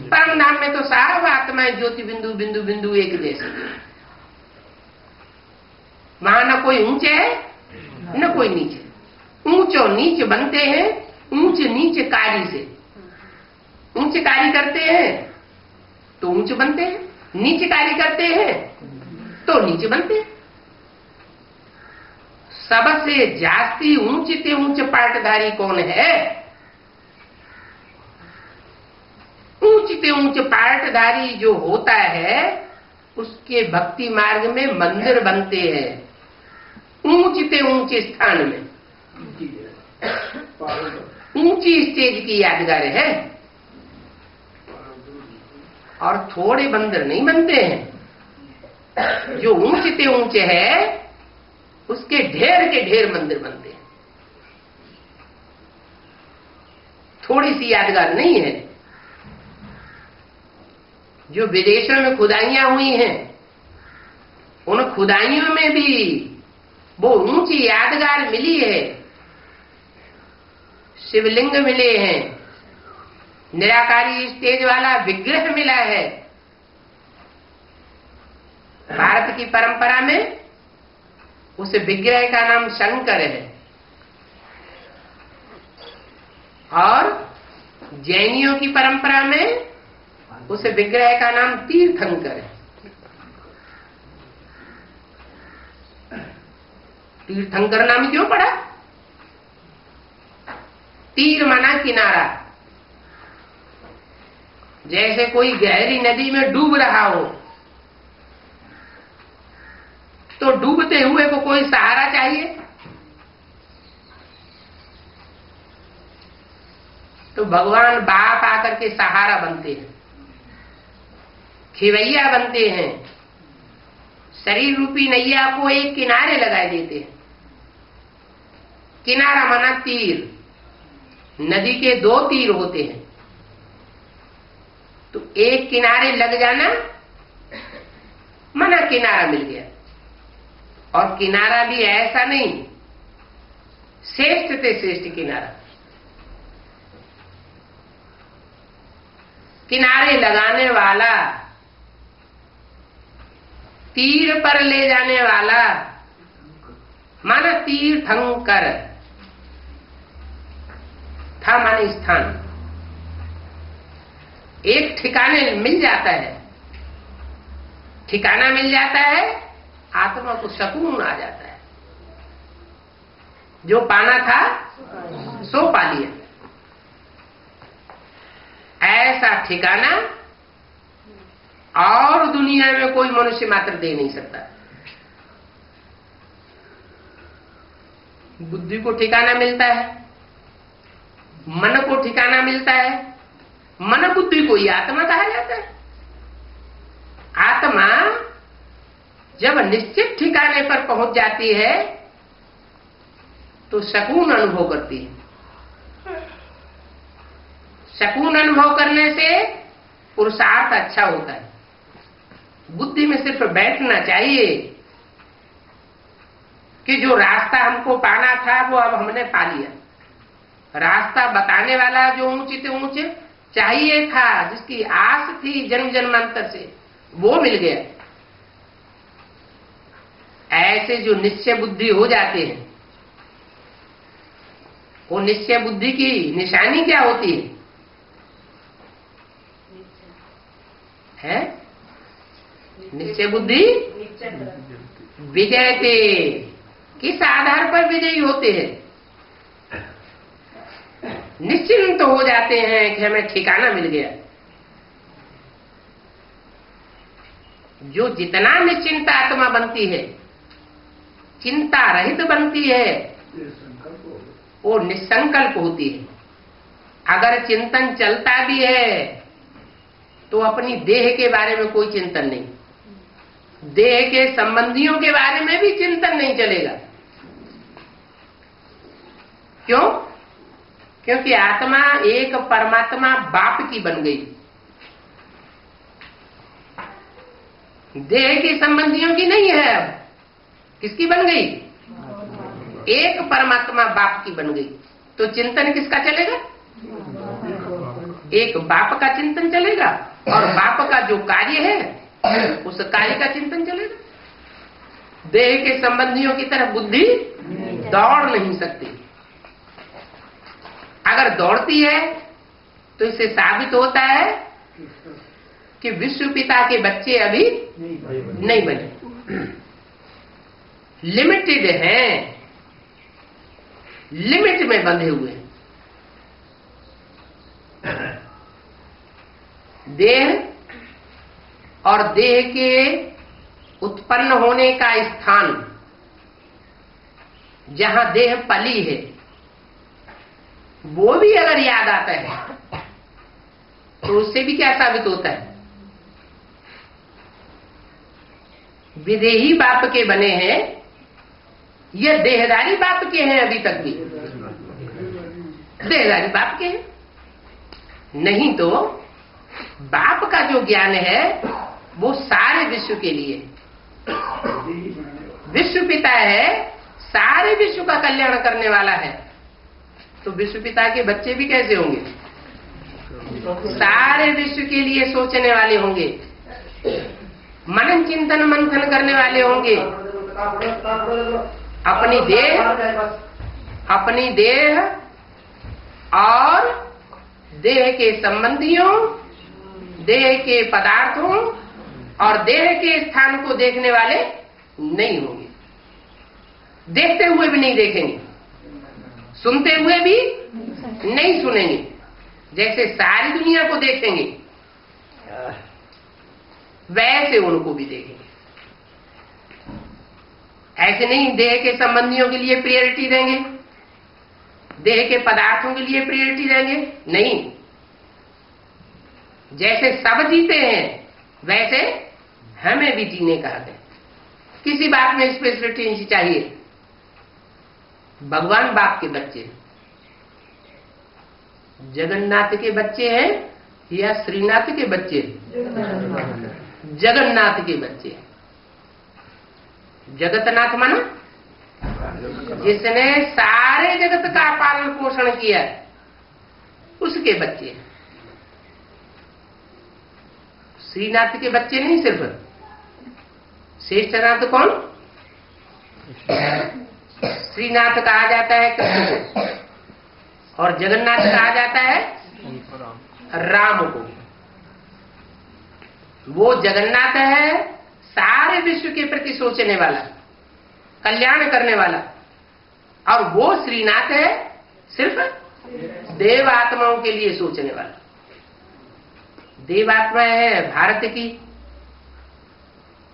परमधाम में तो सब आत्माएं ज्योति बिंदु बिंदु बिंदु एक जैसे, वहां न कोई ऊंचे है न कोई नीचे। ऊंच और नीच बनते हैं ऊंच नीच कार्य से। ऊंच कार्य करते हैं तो ऊंच बनते हैं, नीच कार्य करते हैं तो नीच बनते हैं। सबसे जास्ती ऊंचे ऊंचे पार्टधारी कौन है, ऊंचे ऊंचे पार्टधारी जो होता है उसके भक्ति मार्ग में मंदिर बनते हैं, ऊंचे ऊंचे स्थान में, ऊंची स्टेज की यादगार है। और थोड़े मंदिर नहीं बनते हैं, जो ऊंचे ऊंचे है उसके ढेर के ढेर मंदिर बनते हैं। थोड़ी सी यादगार नहीं है। जो विदेशों में खुदाइयां हुई हैं, उन खुदाइयों में भी वो ऊंची यादगार मिली है। शिवलिंग मिले हैं, निराकारी स्टेज वाला विग्रह मिला है। भारत की परंपरा में उस विग्रह का नाम शंकर है और जैनियों की परंपरा में उस विग्रह का नाम तीर्थंकर है। तीर्थंकर नाम क्यों पड़ा? तीर माना किनारा। जैसे कोई गहरी नदी में डूब रहा हो तो डूबते हुए को कोई सहारा चाहिए, तो भगवान बाप आकर के सहारा बनते हैं, खिवैया बनते हैं, शरीर रूपी नैया को एक किनारे लगा देते हैं। किनारा माना तीर। नदी के दो तीर होते हैं, तो एक किनारे लग जाना माना किनारा मिल गया। और किनारा भी ऐसा नहीं, श्रेष्ठ से श्रेष्ठ किनारा। किनारे लगाने वाला, तीर पर ले जाने वाला माना तीर्थंकर। था माने स्थान। एक ठिकाने मिल जाता है, ठिकाना मिल जाता है, आत्मा को सुकून आ जाता है। जो पाना था सो पा लिया। ऐसा ठिकाना और दुनिया में कोई मनुष्य मात्र दे नहीं सकता। बुद्धि को ठिकाना मिलता है, मन को ठिकाना मिलता है। मन बुद्धि को ही आत्मा कहा जाता है। आत्मा जब निश्चित ठिकाने पर पहुंच जाती है तो सुकून अनुभव करती है। सकून अनुभव करने से पुरुषार्थ अच्छा होता है। बुद्धि में सिर्फ बैठना चाहिए कि जो रास्ता हमको पाना था वो अब हमने पा लिया। रास्ता बताने वाला जो ऊंचे से ऊंचे चाहिए था, जिसकी आस थी जन्म जन्मांतर से, वो मिल गया। ऐसे जो निश्चय बुद्धि हो जाते हैं, वो निश्चय बुद्धि की निशानी क्या होती है? निश्चय बुद्धि विजयते, किस आधार पर विजयी होते हैं? निश्चिंत हो जाते हैं कि हमें ठिकाना मिल गया। जो जितना निश्चिंत आत्मा बनती है, चिंता रहित बनती है, वो निसंकल्प होती है। अगर चिंतन चलता भी है तो अपनी देह के बारे में कोई चिंतन नहीं, देह के संबंधियों के बारे में भी चिंतन नहीं चलेगा। क्यों? क्योंकि आत्मा एक परमात्मा बाप की बन गई। देह के संबंधियों की नहीं है। अब किसकी बन गई? एक परमात्मा बाप की बन गई। तो चिंतन किसका चलेगा? एक बाप का चिंतन चलेगा, और बाप का जो कार्य है उस कार्य का चिंतन चलेगा। देह के संबंधियों की तरफ बुद्धि दौड़ नहीं सकती। अगर दौड़ती है तो इससे साबित होता है कि विश्व पिता के बच्चे अभी नहीं बने, लिमिटेड हैं, लिमिट में बंधे हुए हैं। देह और देह के उत्पन्न होने का स्थान, जहां देह पली है, वो भी अगर याद आता है तो उससे भी क्या साबित होता है? विदेही बाप के बने हैं या देहदारी बाप के हैं? अभी तक भी देहदारी बाप के हैं। नहीं तो बाप का जो ज्ञान है वो सारे विश्व के लिए, विश्व पिता है, सारे विश्व का कल्याण करने वाला है। तो विश्व पिता के बच्चे भी कैसे होंगे? सारे विश्व के लिए सोचने वाले होंगे, मनन चिंतन मंथन करने वाले होंगे। अपनी देह और देह के संबंधियों, देह के पदार्थों और देह के स्थान को देखने वाले नहीं होंगे। देखते हुए भी नहीं देखेंगे, सुनते हुए भी नहीं सुनेंगे। जैसे सारी दुनिया को देखेंगे वैसे उनको भी देखेंगे। ऐसे नहीं देह के संबंधियों के लिए प्रायोरिटी देंगे, देह के पदार्थों के लिए प्रायोरिटी देंगे, नहीं। जैसे सब जीते हैं वैसे हमें भी जीने का हक है। किसी बात में स्पेशलिटी नहीं चाहिए। भगवान बाप के बच्चे, जगन्नाथ के बच्चे हैं या श्रीनाथ के बच्चे? जगन्नाथ के बच्चे। जगतनाथ माना जिसने सारे जगत का पालन पोषण किया, उसके बच्चे। श्रीनाथ के बच्चे नहीं सिर्फ। श्रेष्ठनाथ कौन? श्रीनाथ कहा जाता है कृष्ण को, और जगन्नाथ कहा जाता है राम को। वो जगन्नाथ है सारे विश्व के प्रति सोचने वाला, कल्याण करने वाला, और वो श्रीनाथ है सिर्फ देव आत्माओं के लिए सोचने वाला। देव आत्मा है भारत की।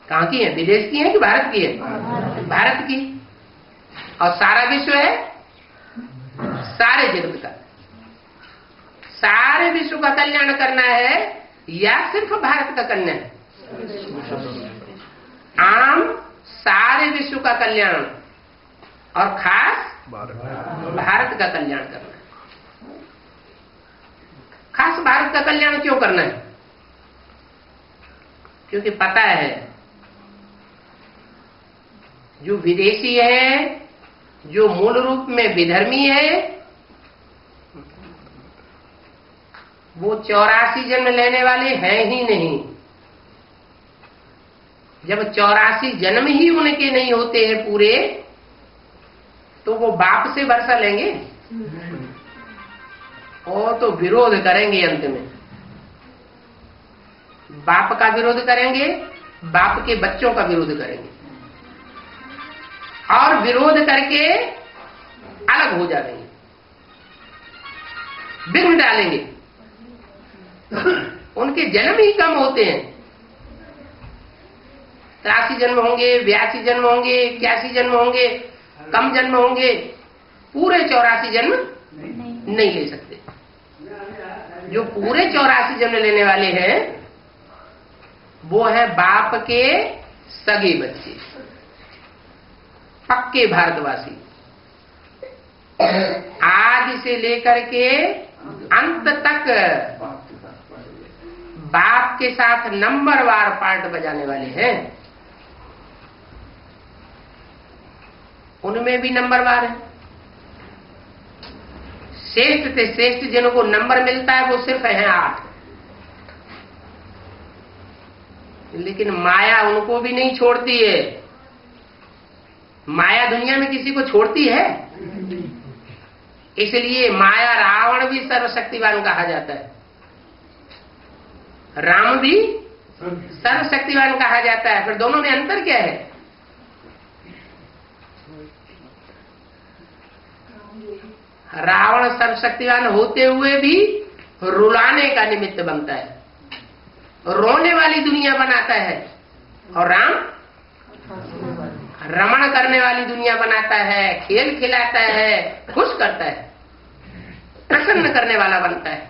कहां की है? विदेश की है कि भारत की है? भारत की। और सारा विश्व है सारे जगत का। सारे विश्व का कल्याण करना है या सिर्फ भारत का करना है? आम सारे विश्व का कल्याण और खास भारत का कल्याण करना है। खास भारत का कल्याण क्यों करना है? क्योंकि पता है जो विदेशी है, जो मूल रूप में विधर्मी है, वो 84 जन्म लेने वाले हैं ही नहीं। जब 84 जन्म ही उनके नहीं होते हैं पूरे, तो वो बाप से वर्षा लेंगे और तो विरोध करेंगे। अंत में बाप का विरोध करेंगे, बाप के बच्चों का विरोध करेंगे और विरोध करके अलग हो जाएंगे, विघ्न डालेंगे। उनके जन्म ही कम होते हैं। 83 जन्म होंगे, 82 जन्म होंगे, 81 जन्म होंगे, कम जन्म होंगे, पूरे 84 जन्म नहीं ले सकते। जो पूरे 84 जन्म लेने वाले हैं वो है बाप के सगे बच्चे, पक्के भारतवासी। आदि से लेकर के अंत तक बाप के साथ नंबरवार पार्ट बजाने वाले हैं। उनमें भी नंबरवार है। श्रेष्ठ से श्रेष्ठ जिनको नंबर मिलता है वो सिर्फ है 8। लेकिन माया उनको भी नहीं छोड़ती है। माया दुनिया में किसी को छोड़ती है? इसलिए माया रावण भी सर्वशक्तिवान कहा जाता है, राम भी सर्वशक्तिवान कहा जाता है। फिर दोनों में अंतर क्या है? रावण सर्वशक्तिवान होते हुए भी रुलाने का निमित्त बनता है, रोने वाली दुनिया बनाता है, और राम रमण करने वाली दुनिया बनाता है, खेल खिलाता है, खुश करता है, प्रसन्न करने वाला बनता है,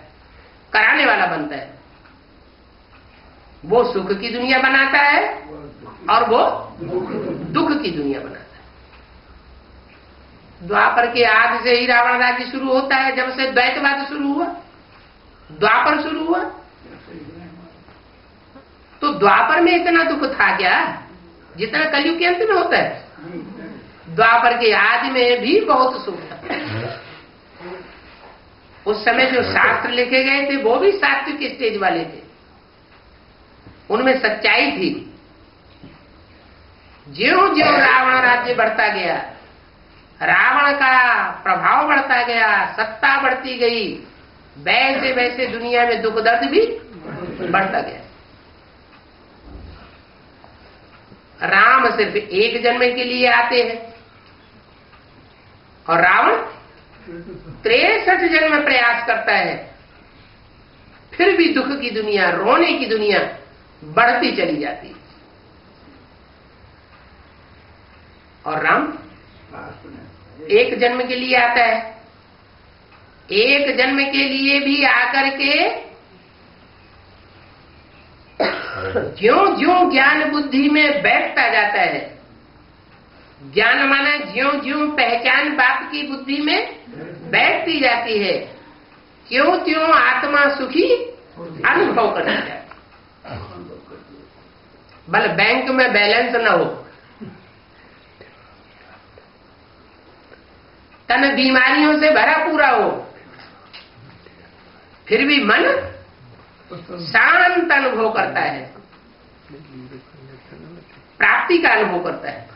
कराने वाला बनता है। वो सुख की दुनिया बनाता है और वो दुख की दुनिया बनाता है। द्वापर के आदि से ही रावण राज्य शुरू होता है। जब से द्वैतवाद शुरू हुआ, द्वापर शुरू हुआ, तो द्वापर में इतना दुख था क्या जितना कलयुग के अंत में होता है? द्वापर के आदि में भी बहुत सुख था। उस समय जो शास्त्र लिखे गए थे वो भी सात्विक स्टेज वाले थे, उनमें सच्चाई थी। ज्यों ज्यों रावण राज्य बढ़ता गया, रावण का प्रभाव बढ़ता गया, सत्ता बढ़ती गई, वैसे वैसे दुनिया में दुख दर्द भी बढ़ता गया। राम सिर्फ एक जन्म के लिए आते हैं और रावण 63 जन्म प्रयास करता है, फिर भी दुख की दुनिया, रोने की दुनिया बढ़ती चली जाती है। और राम एक जन्म के लिए आता है। एक जन्म के लिए भी आकर के ज्यों ज्यों ज्ञान बुद्धि में बैठता जाता है, ज्ञान माना ज्यों ज्यों पहचान बाप की बुद्धि में बैठती जाती है, क्यों त्यों आत्मा सुखी अनुभव करना जाता है। भले बैंक में बैलेंस न हो, तन बीमारियों से भरा पूरा हो, फिर भी मन शांत अनुभव करता है, प्राप्ति का अनुभव करता है।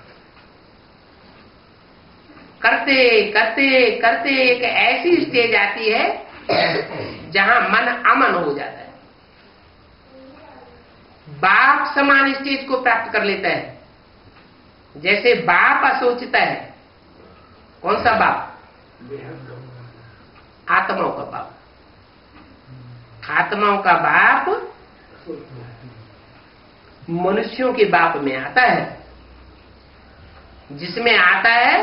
करते करते करते एक ऐसी स्टेज आती है जहां मन अमन हो जाता है, बाप समान स्टेज को प्राप्त कर लेता है। जैसे बाप असोचता है, कौन सा बाप? आत्माओं का बाप। आत्माओं का बाप मनुष्यों के बाप में आता है। जिसमें आता है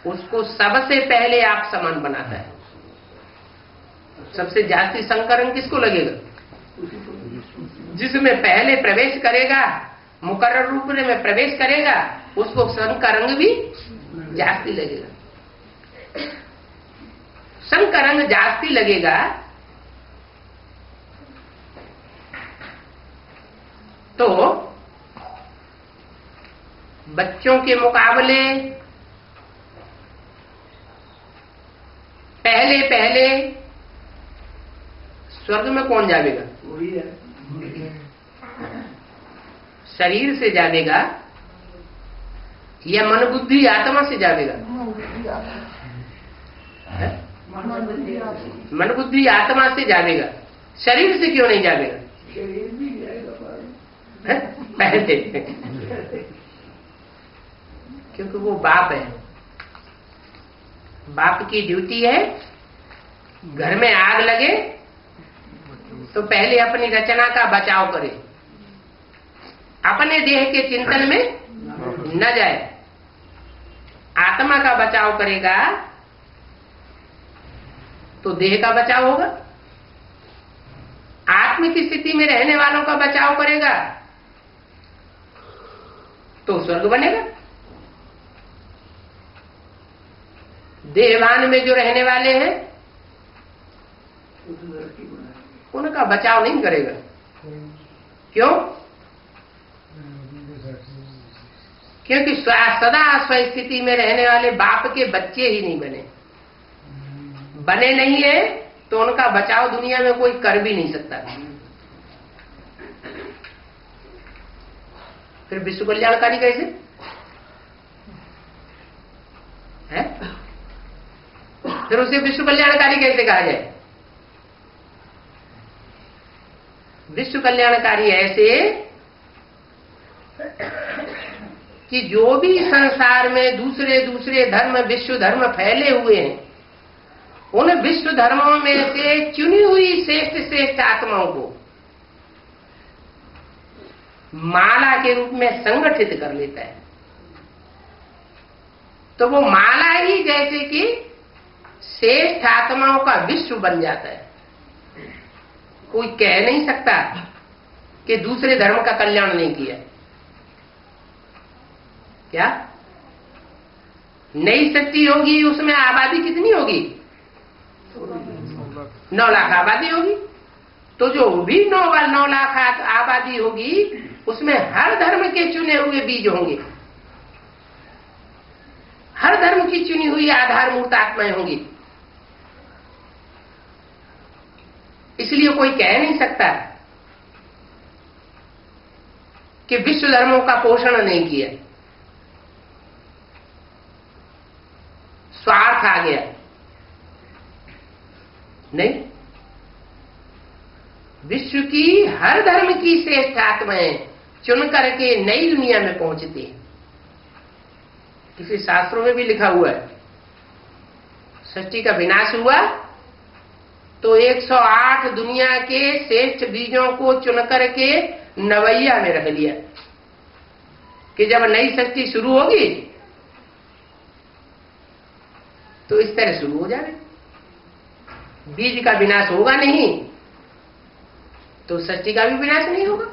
उसको सबसे पहले आप समान बनाता है। सबसे जास्ती संकरण किसको लगेगा? जिसमें पहले प्रवेश करेगा, मुकर्रर रूप में प्रवेश करेगा, उसको संकरंग भी जास्ती लगेगा। संकरंग जास्ती लगेगा तो बच्चों के मुकाबले पहले पहले स्वर्ग में कौन जावेगा? शरीर से जावेगा या मन बुद्धि आत्मा से जावेगा? मन बुद्धि आत्मा से जावेगा। शरीर से क्यों नहीं जावेगा? पहले क्योंकि वो बाप है। बाप की ड्यूटी है, घर में आग लगे तो पहले अपनी रचना का बचाव करे, अपने देह के चिंतन में न जाए। आत्मा का बचाव करेगा तो देह का बचाव होगा। आत्म की स्थिति में रहने वालों का बचाव करेगा तो स्वर्ग बनेगा। देहवान में जो रहने वाले हैं उनका बचाव नहीं करेगा। क्यों? क्योंकि सदा स्वस्थिति में रहने वाले बाप के बच्चे ही नहीं बने नहीं है तो उनका बचाव दुनिया में कोई कर भी नहीं सकता। फिर विश्व कल्याणकारी कैसे है? फिर उसे विश्व कल्याणकारी कैसे कहा जाए? विश्व कल्याणकारी ऐसे कि जो भी संसार में दूसरे दूसरे धर्म, विश्व धर्म फैले हुए हैं, उन विश्व धर्मों में से चुनी हुई श्रेष्ठ श्रेष्ठ आत्माओं को माला के रूप में संगठित कर लेता है। तो वो माला ही जैसे कि श्रेष्ठ आत्माओं का विश्व बन जाता है। कोई कह नहीं सकता कि दूसरे धर्म का कल्याण नहीं किया। क्या नई शक्ति होगी, उसमें आबादी कितनी होगी? 9 लाख आबादी होगी। तो जो भी 9 लाख आबादी होगी उसमें हर धर्म के चुने हुए बीज होंगे, हर धर्म की चुनी हुई आधारभूत आत्माएं होंगी। इसलिए कोई कह नहीं सकता कि विश्व धर्मों का पोषण नहीं किया। स्वार्थ आ गया नहीं। विश्व की हर धर्म की श्रेष्ठ आत्माएं चुन करके नई दुनिया में पहुंचती है। किसी शास्त्रों में भी लिखा हुआ है, सृष्टि का विनाश हुआ तो 108 दुनिया के श्रेष्ठ बीजों को चुन करके नवैया में रख लिया कि जब नई सृष्टि शुरू होगी तो इस तरह शुरू हो जाए। बीज का विनाश होगा नहीं तो सृष्टि का भी विनाश नहीं होगा।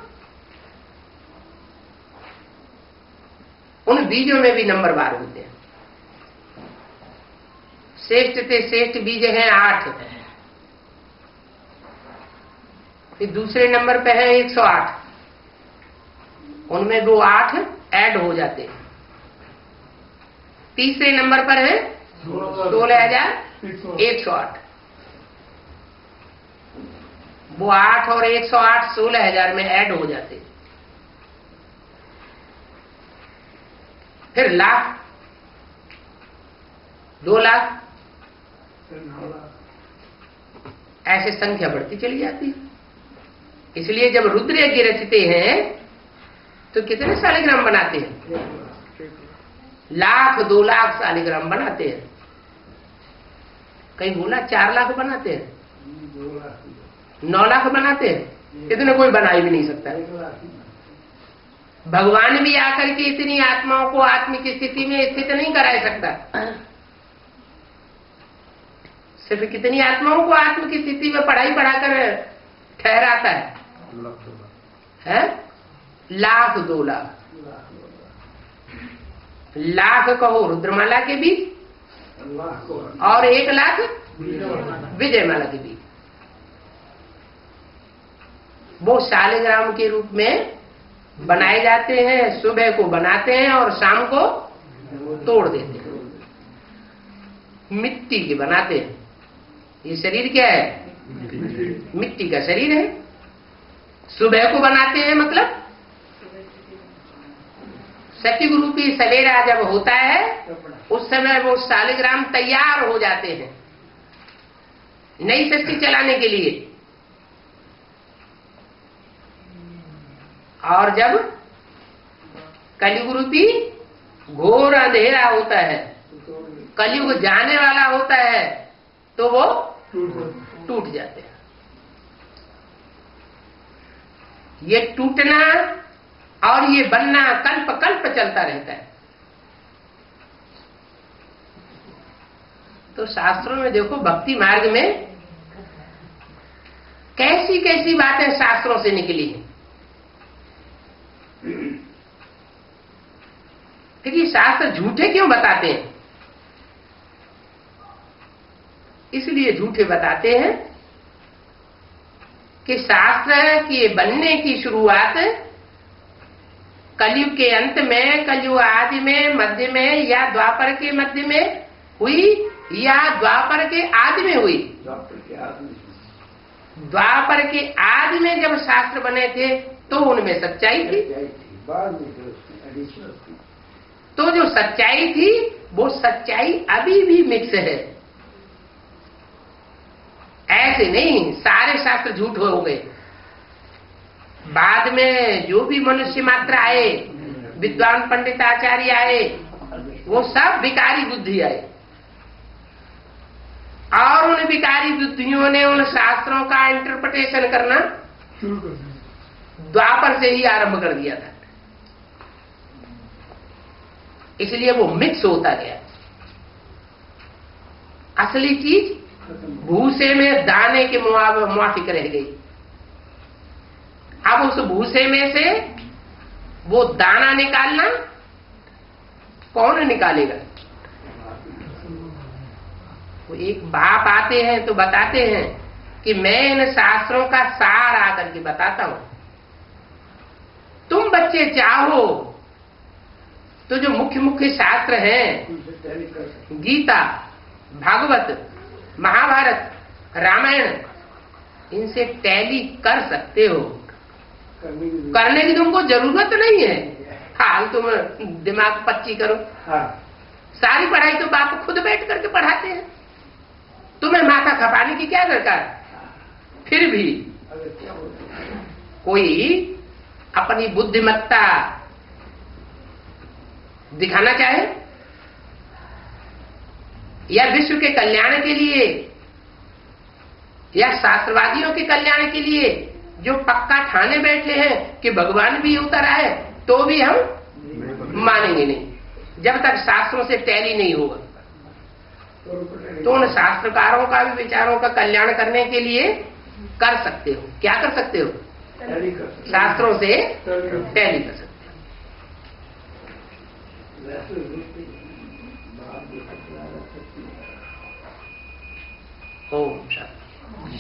उन बीजों में भी नंबर बार होते हैं। श्रेष्ठ से श्रेष्ठ बीज हैं 8, फिर दूसरे नंबर पे है 108, उनमें 2 8 ऐड हो जाते हैं। तीसरे नंबर पर है 16,108, वो 8 और 108 16,000 में ऐड हो जाते हैं। फिर लाख, 2 लाख, ऐसे संख्या बढ़ती चली जाती है। इसलिए जब रुद्र यज्ञ रचते हैं तो कितने शालिग्राम बनाते हैं? 1,00,000 2 लाख शालिग्राम बनाते हैं। कहीं बोला 4 लाख बनाते हैं, 9 लाख बनाते हैं। इतने कोई बना ही भी नहीं सकता। भगवान भी आकर के इतनी आत्माओं को आत्म की स्थिति में स्थित नहीं करा सकता। सिर्फ कितनी आत्माओं को आत्म की स्थिति में पढ़ाई पढ़ाकर ठहराता है? 1,00,000 2 लाख। लाख कहो रुद्रमाला के बीच और 1 लाख विजयमाला के बीच। वो शालिग्राम के रूप में बनाए जाते हैं, सुबह को बनाते हैं और शाम को तोड़ देते हैं, मिट्टी के बनाते हैं। ये शरीर क्या है? मिट्टी का शरीर है। सुबह को बनाते हैं मतलब सतयुग रूपी सवेरा जब होता है उस समय वो शालिग्राम तैयार हो जाते हैं नई सृष्टि चलाने के लिए। और जब कलयुग रूपी घोर अंधेरा होता है, कलयुग जाने वाला होता है, तो वो टूट जाते हैं। ये टूटना और ये बनना कल्प कल्प चलता रहता है। तो शास्त्रों में देखो, भक्ति मार्ग में कैसी कैसी बातें शास्त्रों से निकली हैं। देखिए, शास्त्र झूठे क्यों बताते हैं? इसलिए झूठे बताते हैं कि शास्त्र के बनने की शुरुआत कलयुग के अंत में, कलयुग आदि में, मध्य में, या द्वापर के मध्य में हुई, या द्वापर के आदि में हुई। द्वापर के आदि में जब शास्त्र बने थे तो उनमें सच्चाई थी। तो जो सच्चाई थी वो सच्चाई अभी भी मिक्स है। ऐसे नहीं सारे शास्त्र झूठ हो गए। बाद में जो भी मनुष्य मात्र आए, विद्वान पंडित आचार्य आए, वो सब विकारी बुद्धि आए और उन विकारी बुद्धियों ने उन शास्त्रों का इंटरप्रिटेशन करना द्वापर से ही आरंभ कर दिया था। इसलिए वो मिक्स होता गया। असली चीज भूसे में दाने के मुआफिक रह गई। अब उस भूसे में से वो दाना निकालना कौन निकालेगा? वो एक बाप आते हैं तो बताते हैं कि मैं इन शास्त्रों का सार आकर के बताता हूं। तुम बच्चे चाहो तो जो मुख्य मुख्य शास्त्र हैं, गीता, भागवत, महाभारत, रामायण, इनसे टैली कर सकते हो। करने की तुमको जरूरत नहीं है। हाल तुम दिमाग पच्ची करो। सारी पढ़ाई तो बाप खुद बैठ करके पढ़ाते हैं, तुम्हें माथा खपाने की क्या दरकार। फिर भी कोई अपनी बुद्धिमत्ता दिखाना चाहे या विश्व के कल्याण के लिए या शास्त्रवादियों के कल्याण के लिए जो पक्का ठाने बैठे हैं कि भगवान भी उतर आए, तो भी हम मानेंगे नहीं जब तक शास्त्रों से टैली नहीं होगा। तो उन शास्त्रकारों का भी विचारों का कल्याण करने के लिए कर सकते हो। क्या कर सकते हो? शास्त्रों से टैली कर सकते हो। ओम शांति।